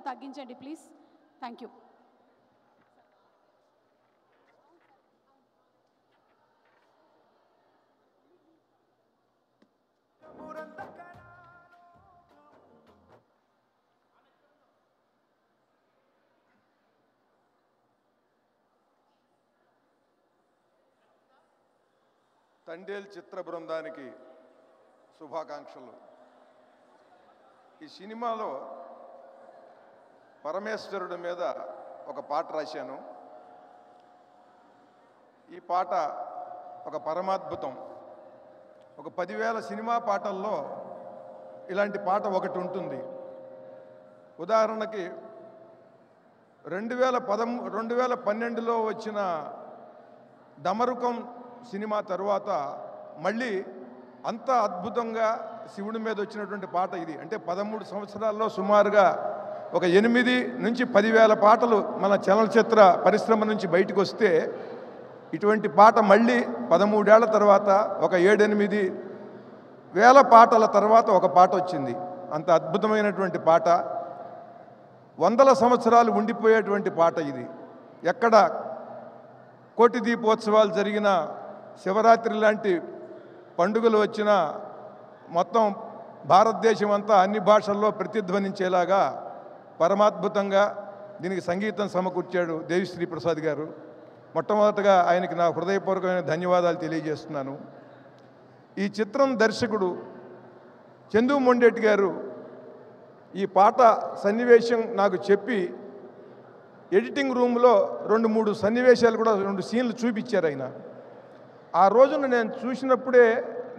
తగ్గించండి please. Thank you. Thandel చిత్ర బృందానికి శుభాకాంక్షలు. ఈ సినిమాలో పరమేశ్వరుడి మీద ఒక పాట రాశాను. ఈ పాట ఒక పరమాద్భుతం. ఒక 10,000 సినిమా పాటల్లో ఇలాంటి పాట ఒకటి ఉంటుంది. ఉదాహరణకి 2012లో వచ్చిన డమరుకం సినిమా తరువాత మళ్ళీ అంత అద్భుతంగా శివుడి మీద వచ్చినటువంటి పాట ఇది. అంటే 13 సంవత్సరాల్లో సుమారుగా ఒక 8 నుంచి 10,000 పాటలు మన చలనచిత్ర పరిశ్రమ నుంచి బయటకు వస్తే ఇటువంటి పాట మళ్ళీ 13 ఏళ్ల తర్వాత ఒక 7-8 వేల పాటల తర్వాత ఒక పాట వచ్చింది. అంత అద్భుతమైనటువంటి పాట, 100 సంవత్సరాలు ఉండిపోయేటువంటి పాట ఇది. ఎక్కడ కోటి దీపోత్సవాలు జరిగిన, శివరాత్రి లాంటి పండుగలు వచ్చిన మొత్తం భారతదేశం అంతా అన్ని భాషల్లో ప్రతిధ్వనించేలాగా పరమాద్భుతంగా దీనికి సంగీతం సమకూర్చాడు దేవిశ్రీ ప్రసాద్ గారు. మొట్టమొదటగా ఆయనకి నా హృదయపూర్వకమైన ధన్యవాదాలు తెలియజేస్తున్నాను. ఈ చిత్రం దర్శకుడు చందు మొండేటి గారు ఈ పాట సన్నివేశం నాకు చెప్పి ఎడిటింగ్ రూమ్లో 2-3 సన్నివేశాలు కూడా 2 సీన్లు చూపించారు ఆయన. ఆ రోజున నేను చూసినప్పుడే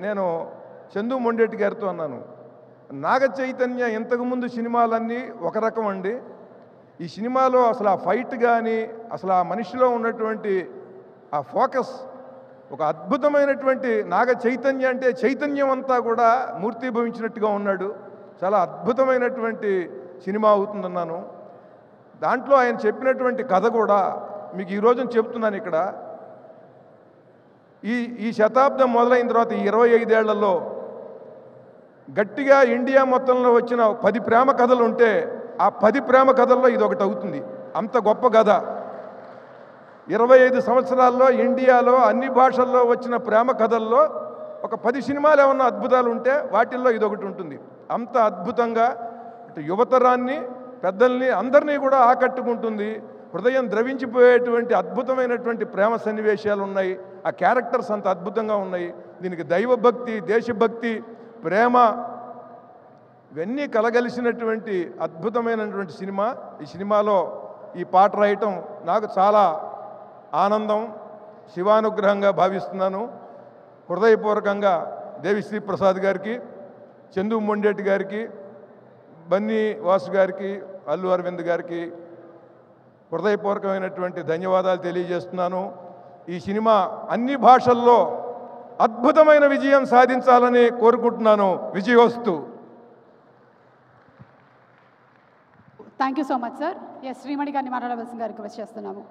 నేను చందు మొండేటి గారితో అన్నాను, నాగ చైతన్య ఇంతకుముందు సినిమాలన్నీ ఒక రకం అండి, ఈ సినిమాలో అసలు ఆ ఫైట్ కానీ అసలు ఆ మనిషిలో ఉన్నటువంటి ఆ ఫోకస్ ఒక అద్భుతమైనటువంటి నాగ చైతన్య అంటే చైతన్యం అంతా కూడా మూర్తిభవించినట్టుగా ఉన్నాడు. చాలా అద్భుతమైనటువంటి సినిమా అవుతుందన్నాను. దాంట్లో ఆయన చెప్పినటువంటి కథ కూడా మీకు ఈరోజు చెప్తున్నాను. ఇక్కడ ఈ శతాబ్దం మొదలైన తర్వాత ఈ 25 ఏళ్లలో గట్టిగా ఇండియా మొత్తంలో వచ్చిన 10 ప్రేమ కథలు ఉంటే ఆ 10 ప్రేమ కథల్లో ఇది ఒకటి అవుతుంది. అంత గొప్ప కథ. 25 సంవత్సరాల్లో ఇండియాలో అన్ని భాషల్లో వచ్చిన ప్రేమ కథల్లో ఒక 10 సినిమాలు ఏమన్నా అద్భుతాలు ఉంటే వాటిల్లో ఇది ఒకటి ఉంటుంది. అంత అద్భుతంగా యువతరాన్ని, పెద్దల్ని, అందరినీ కూడా ఆకట్టుకుంటుంది. హృదయం ద్రవించిపోయేటువంటి అద్భుతమైనటువంటి ప్రేమ సన్నివేశాలు ఉన్నాయి. ఆ క్యారెక్టర్స్ అంత అద్భుతంగా ఉన్నాయి. దీనికి దైవభక్తి, దేశభక్తి, ప్రేమ ఇవన్నీ కలగలిసినటువంటి అద్భుతమైనటువంటి సినిమా. ఈ సినిమాలో ఈ పాట రాయటం నాకు చాలా ఆనందం, శివానుగ్రహంగా భావిస్తున్నాను. హృదయపూర్వకంగా దేవిశ్రీ ప్రసాద్ గారికి, చందు మొండేటి గారికి, బన్నీ వాసు గారికి, అల్లు అరవింద్ గారికి హృదయపూర్వకమైనటువంటి ధన్యవాదాలు తెలియజేస్తున్నాను. ఈ సినిమా అన్ని భాషల్లో అద్భుతమైన విజయం సాధించాలని కోరుకుంటున్నాను. విజయోస్తు. Thank you so much sir. Yes, Srimani గారిని మాట్లాడవలసిందిగా రిక్వెస్ట్ చేస్తున్నాము.